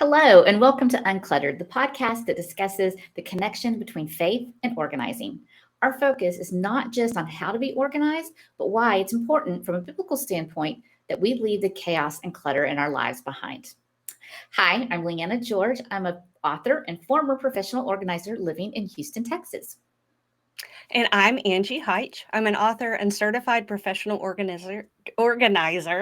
Hello, and welcome to Uncluttered, the podcast that discusses the connection between faith and organizing. Our focus is not just on how to be organized, but why it's important from a biblical standpoint that we leave the chaos and clutter in our lives behind. Hi, I'm Liana George. I'm an author and former professional organizer living in Houston, Texas. And I'm Angie Heitch. I'm an author and certified professional organizer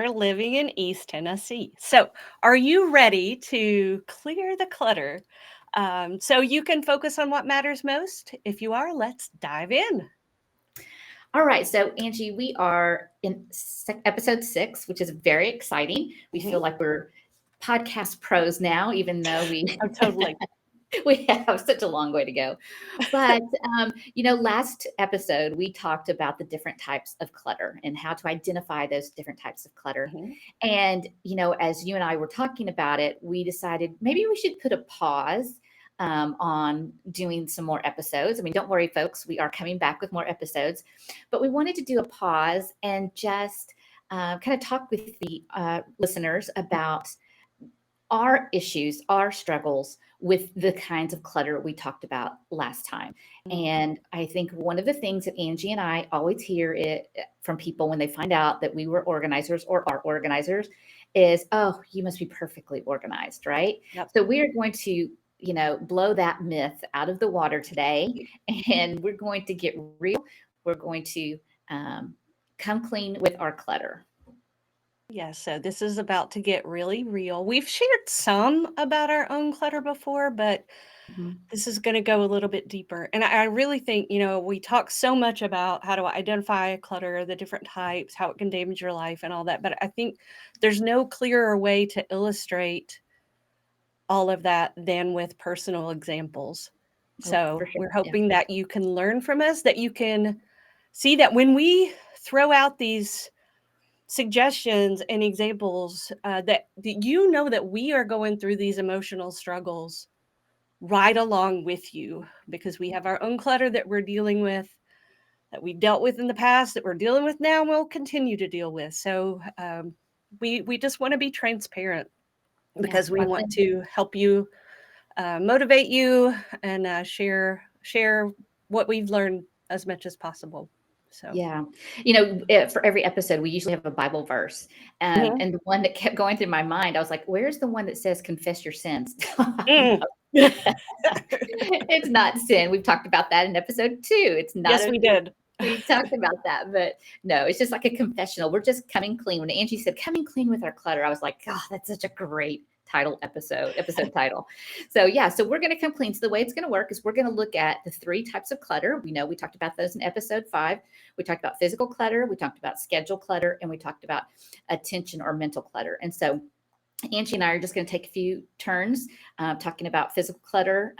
living in East Tennessee. So, are you ready to clear the clutter so you can focus on what matters most? If you are, let's dive in. All right, so Angie, we are in episode 6, which is very exciting. We feel like we're podcast pros now, even though Oh, totally. we have such a long way to go. But, last episode, we talked about the different types of clutter and how to identify those different types of clutter. And, as you and I were talking about it, we decided maybe we should put a pause on doing some more episodes. I mean, don't worry, folks, we are coming back with more episodes, but we wanted to do a pause and just kind of talk with the listeners about our issues, our struggles with the kinds of clutter we talked about last time. And I think one of the things that Angie and I always hear it from people when they find out that we were organizers or are organizers is, oh, you must be perfectly organized, right? Yep. So we are going to blow that myth out of the water today, and we're going to get real. We're going to come clean with our clutter. Yeah, so this is about to get really real. We've shared some about our own clutter before, but this is going to go a little bit deeper. And I really think, we talk so much about how to identify clutter, the different types, how it can damage your life and all that. But I think there's no clearer way to illustrate all of that than with personal examples. So For sure. we're hoping that you can learn from us, that you can see that when we throw out these suggestions and examples, that you know that we are going through these emotional struggles right along with you, because we have our own clutter that we're dealing with, that we dealt with in the past, that we're dealing with now, and we'll continue to deal with. So we just want to be transparent because we want to help you, motivate you, and share what we've learned as much as possible. So yeah, for every episode, we usually have a Bible verse, and the one that kept going through my mind, I was like, "Where's the one that says confess your sins?" It's not sin. We've talked about that in episode 2. It's not. Yes, we did. We talked about that, but no, it's just like a confessional. We're just coming clean. When Angie said coming clean with our clutter, I was like, God, that's such a great episode title. So yeah, so we're going to come clean. So the way it's going to work is we're going to look at the 3 types of clutter. We know we talked about those in episode 5. We talked about physical clutter, we talked about schedule clutter, and we talked about attention or mental clutter. And so Angie and I are just going to take a few turns talking about physical clutter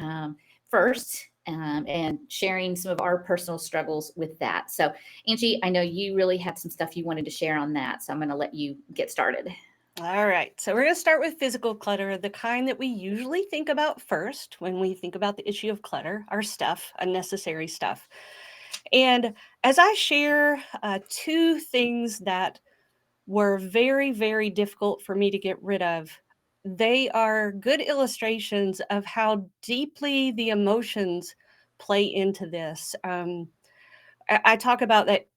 first, and sharing some of our personal struggles with that. So, Angie, I know you really had some stuff you wanted to share on that, so I'm going to let you get started. All right. So we're going to start with physical clutter, the kind that we usually think about first when we think about the issue of clutter, our stuff, unnecessary stuff. And as I share 2 things that were very, very difficult for me to get rid of, they are good illustrations of how deeply the emotions play into this. I talk about that.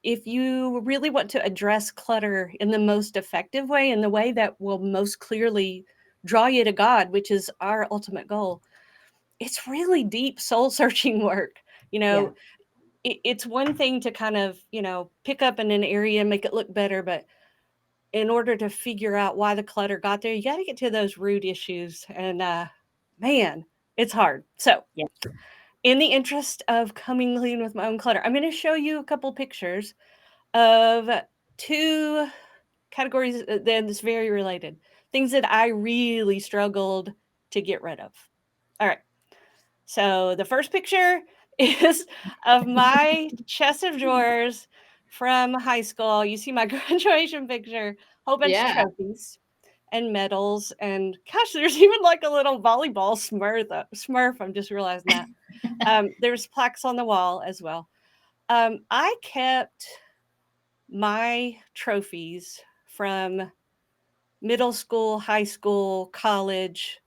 If you really want to address clutter in the most effective way, in the way that will most clearly draw you to God, which is our ultimate goal, it's really deep soul searching work. It's one thing to kind of, pick up in an area and make it look better. But in order to figure out why the clutter got there, you got to get to those root issues. And man, it's hard. So in the interest of coming clean with my own clutter, I'm going to show you a couple pictures of 2 categories that's very related. Things that I really struggled to get rid of. All right. So the first picture is of my chest of drawers from high school. You see my graduation picture, whole bunch of trophies and medals. And gosh, there's even like a little volleyball smurf. I'm just realizing that. There's plaques on the wall as well. I kept my trophies from middle school, high school, college.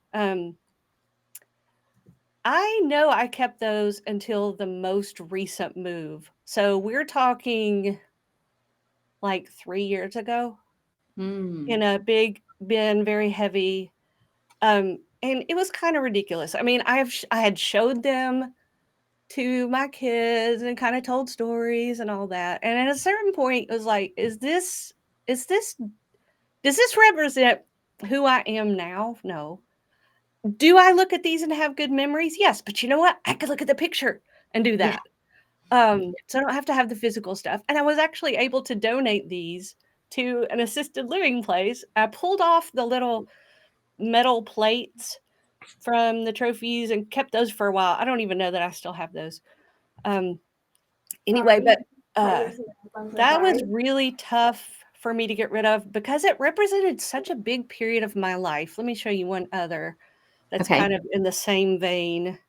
I know I kept those until the most recent move. So we're talking like 3 years ago in a big bin, very heavy. And it was kind of ridiculous. I mean, I had showed them to my kids and kind of told stories and all that. And at a certain point, it was like, does this represent who I am now? No. Do I look at these and have good memories? Yes. But you know what? I could look at the picture and do Yeah. that. So I don't have to have the physical stuff. And I was actually able to donate these to an assisted living place. I pulled off the little metal plates from the trophies and kept those for a while. I don't even know that I still have those. Anyway, but that was really tough for me to get rid of because it represented such a big period of my life. Let me show you one other that's kind of in the same vein.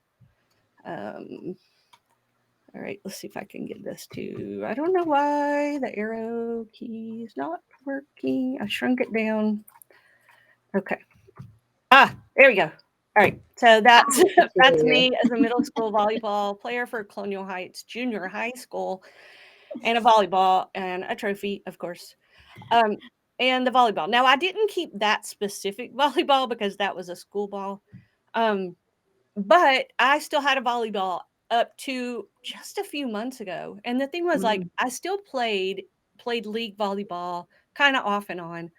All right, let's see if I can get this to, I don't know why the arrow key is not working. I shrunk it down. Okay. There we go. All right. So that's me as a middle school volleyball player for Colonial Heights Junior High School, and a volleyball and a trophy, of course. And the volleyball. Now I didn't keep that specific volleyball because that was a school ball. But I still had a volleyball up to just a few months ago. And the thing was, like, I still played league volleyball kind of off and on.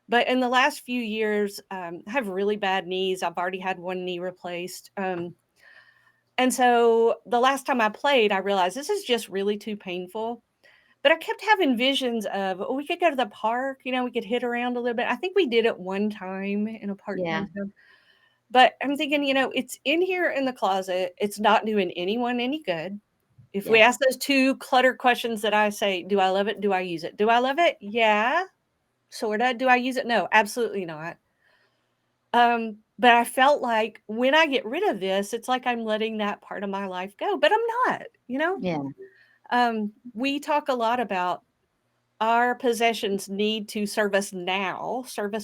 But in the last few years, I have really bad knees. I've already had one knee replaced. And so the last time I played, I realized this is just really too painful. But I kept having visions of, we could go to the park, we could hit around a little bit. I think we did it one time in a park downtown. But I'm thinking, it's in here in the closet. It's not doing anyone any good. If we ask those 2 clutter questions that I say, do I love it? Do I use it? Do I love it? Yeah, sort of. Do I use it? No, absolutely not. But I felt like when I get rid of this, it's like I'm letting that part of my life go, but I'm not, Yeah. We talk a lot about our possessions need to serve us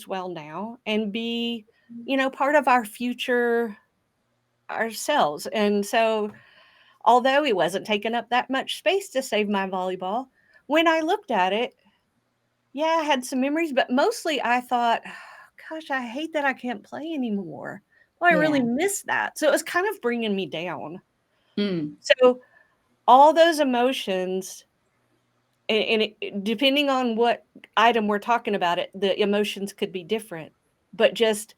well now, and be, part of our future ourselves. And so, although it wasn't taking up that much space to save my volleyball, when I looked at it, I had some memories, but mostly I thought, gosh, I hate that I can't play anymore. Well, I really miss that. So it was kind of bringing me down. So all those emotions, and depending on what item we're talking about, the emotions could be different, but just,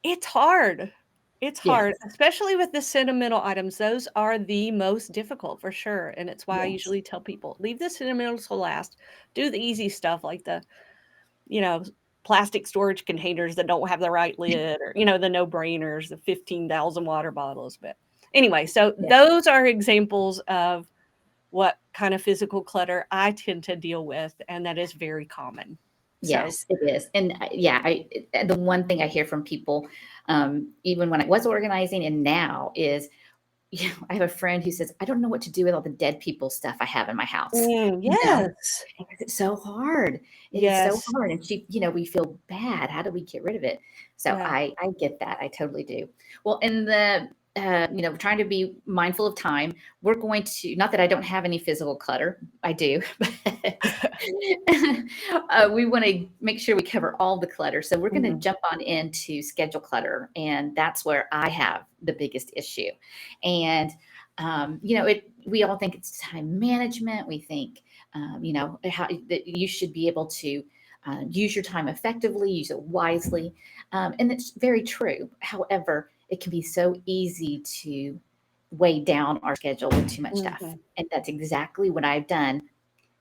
it's hard. It's hard, especially with the sentimental items. Those are the most difficult for sure. And it's why I usually tell people, leave the sentimental to last. Do the easy stuff like the, plastic storage containers that don't have the right lid, or, the no-brainers, the 15,000 water bottles. But anyway, so those are examples of what kind of physical clutter I tend to deal with, and that is very common. Yes, it is. And the one thing I hear from people, even when I was organizing and now, is, I have a friend who says, I don't know what to do with all the dead people stuff I have in my house. Yes. It's so hard. It is so hard. And she, we feel bad. How do we get rid of it? So I get that. I totally do. Well, in the, trying to be mindful of time, we're going to, not that I don't have any physical clutter, I do, but we want to make sure we cover all the clutter. So we're going to jump on into schedule clutter. And that's where I have the biggest issue. And, we all think it's time management. We think, how that you should be able to use your time effectively, use it wisely. And it's very true. However, it can be so easy to weigh down our schedule with too much stuff. And that's exactly what I've done,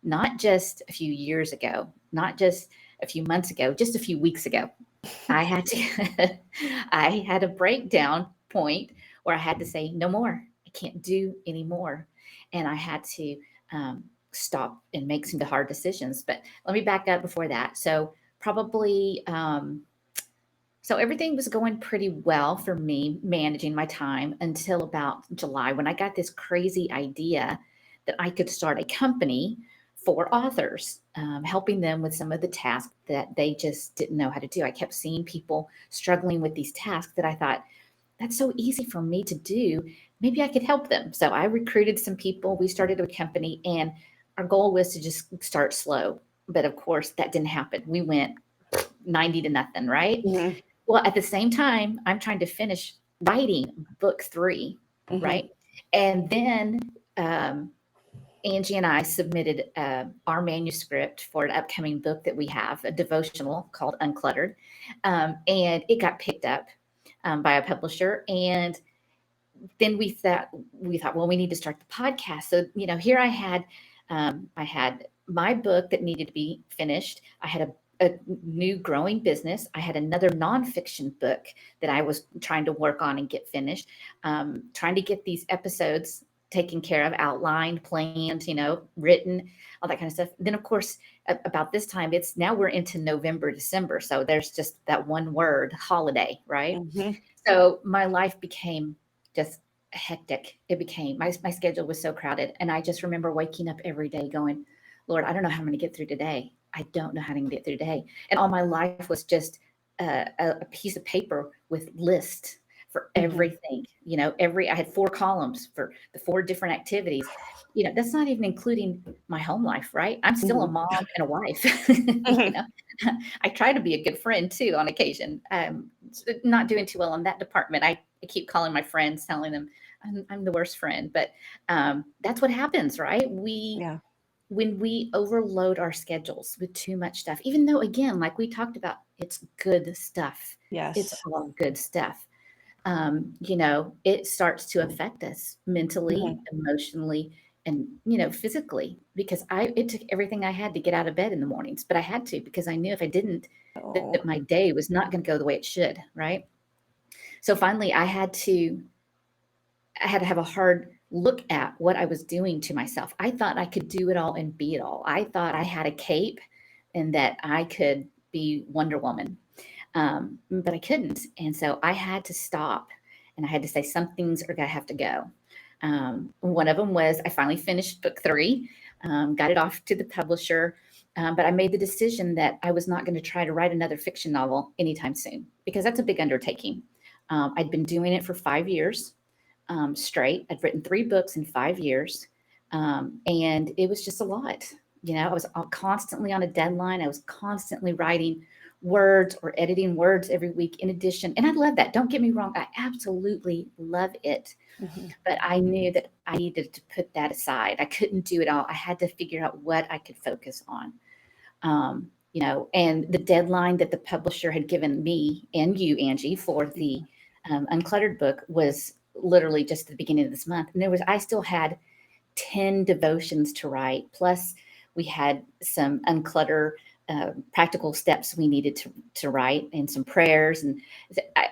not just a few years ago, not just a few months ago, just a few weeks ago. I had to, I had a breakdown point where I had to say, no more. I can't do anymore. And I had to stop and make some hard decisions. But let me back up before that. So probably, so everything was going pretty well for me managing my time until about July, when I got this crazy idea that I could start a company for authors, helping them with some of the tasks that they just didn't know how to do. I kept seeing people struggling with these tasks that I thought, that's so easy for me to do. Maybe I could help them. So I recruited some people. We started a company, and our goal was to just start slow. But of course, that didn't happen. We went 90 to nothing, right? Mhm. Well, at the same time, I'm trying to finish writing book 3, Mhm. right? And then um, Angie and I submitted our manuscript for an upcoming book that we have, a devotional called Uncluttered, and it got picked up by a publisher. And then we thought, well, we need to start the podcast. So here I had my book that needed to be finished. I had a new growing business. I had another nonfiction book that I was trying to work on and get finished. Trying to get these episodes taken care of, outlined, planned, written, all that kind of stuff. Then, of course, about this time, we're into November, December. So there's just that one word, holiday, right? Mhm. So my life became just hectic. It became my schedule was so crowded. And I just remember waking up every day going, Lord, I don't know how I'm going to get through today. I don't know how to get through today. And all my life was just a piece of paper with lists for Mhm. everything. I had 4 columns for the 4 different activities. That's not even including my home life, right? I'm still a Mhm. mom and a wife. you Mhm. know, I try to be a good friend too on occasion. Not doing too well in that department. I keep calling my friends, telling them I'm the worst friend, but that's what happens, right? Yeah. When we overload our schedules with too much stuff, even though, again, like we talked about, it's good stuff. It's Yes. all good stuff. It starts to affect us mentally, Mhm. emotionally, and physically. Because it took everything I had to get out of bed in the mornings, but I had to because I knew if I didn't, Oh. that my day was not going to go the way it should. Right. So finally, I had to have a hard look at what I was doing to myself. I thought I could do it all and be it all. I thought I had a cape and that I could be Wonder Woman, but I couldn't. And so I had to stop and I had to say, some things are going to have to go. One of them was I finally finished book 3, got it off to the publisher, but I made the decision that I was not going to try to write another fiction novel anytime soon because that's a big undertaking. I'd been doing it for 5 years straight. I'd written 3 books in 5 years, and it was just a lot. I was constantly on a deadline. I was constantly writing words or editing words every week in addition. And I love that. Don't get me wrong. I absolutely love it. Mhm. But I knew that I needed to put that aside. I couldn't do it all. I had to figure out what I could focus on. And the deadline that the publisher had given me and you, Angie, for the Uncluttered book was literally just the beginning of this month. And I still had 10 devotions to write. Plus, we had some practical steps we needed to write and some prayers. And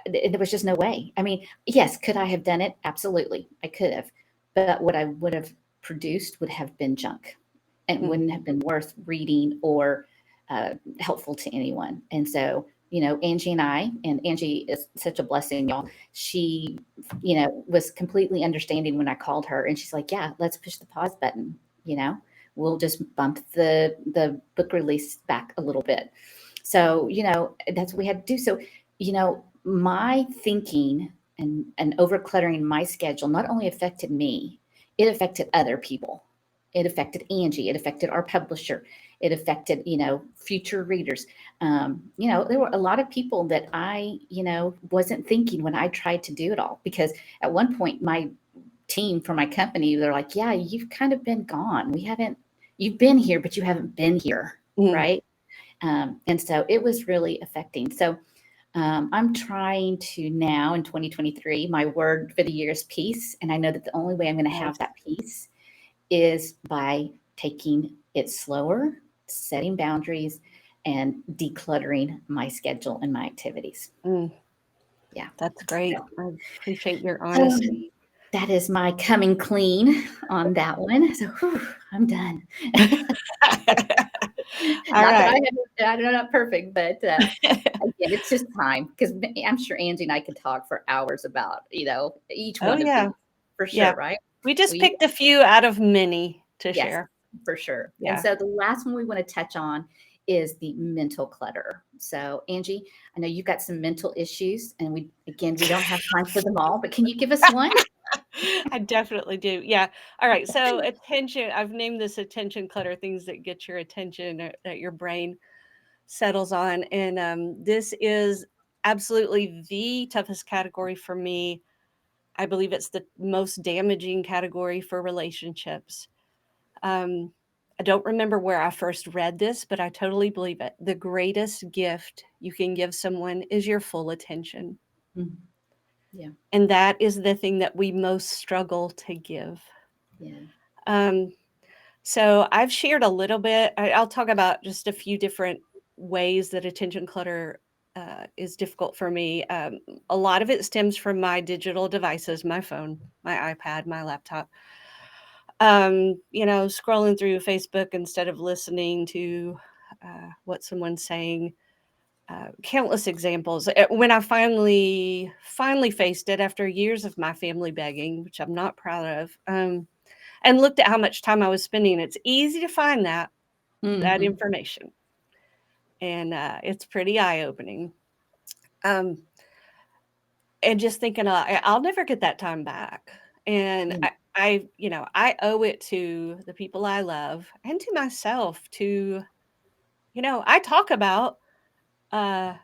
there was just no way. I mean, yes, could I have done it? Absolutely. I could have. But what I would have produced would have been junk and Mm. wouldn't have been worth reading or helpful to anyone. And so, Angie and Angie is such a blessing, y'all. She, was completely understanding when I called her and she's like, yeah, let's push the pause button. You know, we'll just bump the book release back a little bit. So, that's what we had to do. So, my thinking and overcluttering my schedule not only affected me, it affected other people. It affected Angie. It affected our publisher. It affected, future readers. There were a lot of people that I, wasn't thinking when I tried to do it all. Because at one point, my team for my company, they're like, yeah, you've kind of been gone. You've been here, but you haven't been here. Mm. Right. And so it was really affecting. So I'm trying to now in 2023, my word for the year is peace. And I know that the only way I'm going to have Yes. that peace is by taking it slower, setting boundaries, and decluttering my schedule and my activities. Mm. Yeah. That's great. So, I appreciate your so honesty. that is my coming clean on that one. So whew, I'm done. All Not that right. I'm not perfect, but again, it's just time because I'm sure Angie and I could talk for hours about, each Oh, one of yeah. these for Yeah. sure, right? We just We, picked a few out of many to yes, share. For sure. And Yeah. so the last one we want to touch on is the mental clutter. So Angie, I know you've got some mental issues, and we don't have time for them all, but can you give us one? I definitely do. Yeah. All right. So attention, I've named this attention clutter, things that get your attention that your brain settles on. And this is absolutely the toughest category for me. I believe it's the most damaging category for relationships. Um, I don't remember where I first read this, but I totally believe it. The greatest gift you can give someone is your full attention. Mm, yeah. And that is the thing that we most struggle to give. Yeah. Um, so I've shared a little bit. I'll talk about just a few different ways that attention clutter is difficult for me. A lot of it stems from my digital devices, my phone, my iPad, my laptop. Scrolling through Facebook instead of listening to what someone's saying. Countless examples. When I finally faced it after years of my family begging, which I'm not proud of, and looked at how much time I was spending, it's easy to find that Hmm. information, and it's pretty eye opening. Um, and just thinking, I'll never get that time back, and Yeah. I owe it to the people I love and to myself to, I talk about uh,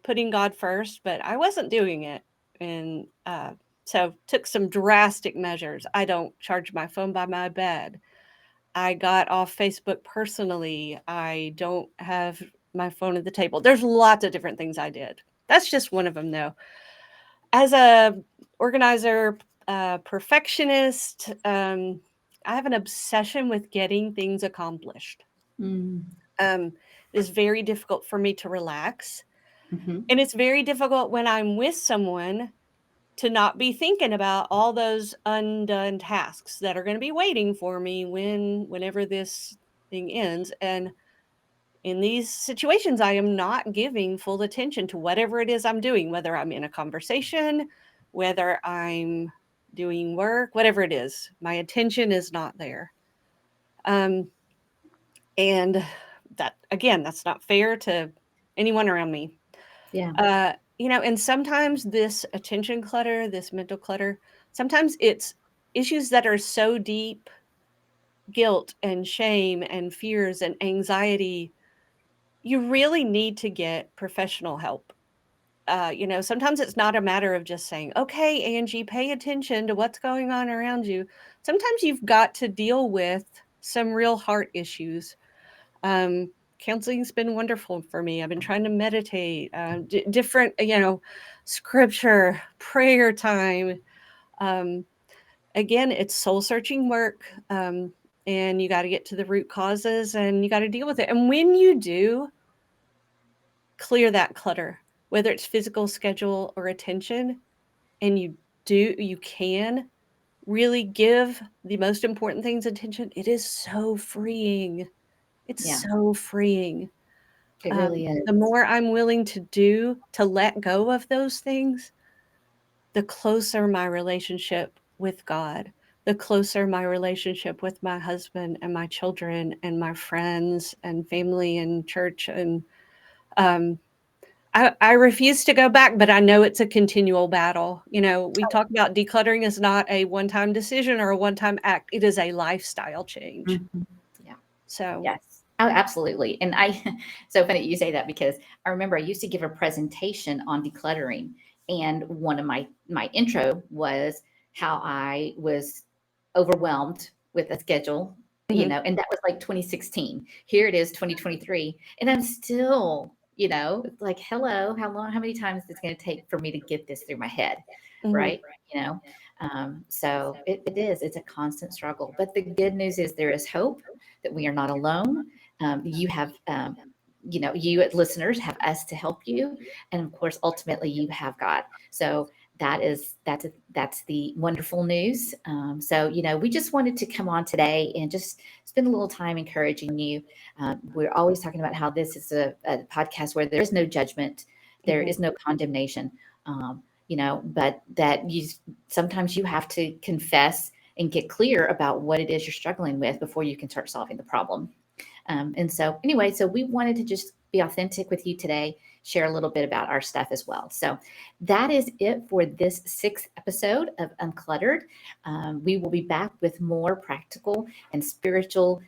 putting God first, but I wasn't doing it. And so took some drastic measures. I don't charge my phone by my bed. I got off Facebook personally. I don't have my phone at the table. There's lots of different things I did. That's just one of them, though. As a organizer, perfectionist, I have an obsession with getting things accomplished. Mm. Um, it's very difficult for me to relax. Hmm. And it's very difficult when I'm with someone to not be thinking about all those undone tasks that are going to be waiting for me whenever this thing ends. And in these situations, I am not giving full attention to whatever it is I'm doing, whether I'm in a conversation, whether I'm doing work, whatever it is. My attention is not there. Um, and that, again, that's not fair to anyone around me. Yeah. And sometimes this attention clutter, this mental clutter, sometimes it's issues that are so deep, guilt and shame and fears and anxiety, you really need to get professional help. Sometimes it's not a matter of just saying, okay, Angie, pay attention to what's going on around you. Sometimes you've got to deal with some real heart issues. Um, Counseling's been wonderful for me. I've been trying to meditate, different, scripture, prayer time. Um, Again, it's soul searching work. And you got to get to the root causes and you got to deal with it. And when you do clear that clutter, whether it's physical, schedule, or attention, and you can really give the most important things attention, it is so freeing. It's Yeah. so freeing. It really is. The more I'm willing to do to let go of those things, the closer my relationship with God, the closer my relationship with my husband and my children and my friends and family and church. And um, I refuse to go back, but I know it's a continual battle. We talk about decluttering is not a one time decision or a one time act, it is a lifestyle change. Mhm. Yeah. So, Yes. Oh, absolutely. And so funny you say that because I remember I used to give a presentation on decluttering, and one of my intro was how I was overwhelmed with a schedule, mhm, and that was like 2016. Here it is, 2023, and I'm still, it's like, hello, how many times is it going to take for me to get this through my head, mhm, right? You know, so it's a constant struggle. But the good news is there is hope that we are not alone. You have, you listeners have us to help you, and of course, ultimately, you have God. So that's the wonderful news. So we just wanted to come on today and just spend a little time encouraging you. We're always talking about how this is a podcast where there is no judgment, there mhm. is no condemnation. But that sometimes you have to confess and get clear about what it is you're struggling with before you can start solving the problem. And so anyway, so we wanted to just be authentic with you today, share a little bit about our stuff as well. So that is it for this 6th episode of Uncluttered. We will be back with more practical and spiritual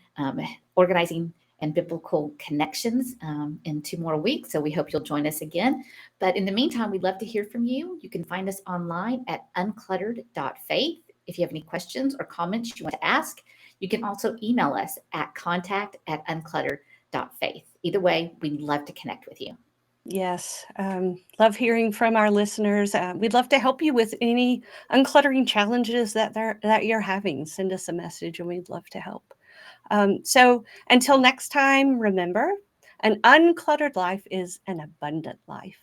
organizing and biblical connections in 2 more weeks. So we hope you'll join us again. But in the meantime, we'd love to hear from you. You can find us online at uncluttered.faith. If you have any questions or comments you want to ask, you can also email us at contact@uncluttered.faith. Either way, we'd love to connect with you. Yes. Love hearing from our listeners. We'd love to help you with any uncluttering challenges that you're having. Send us a message and we'd love to help. So until next time, remember, an uncluttered life is an abundant life.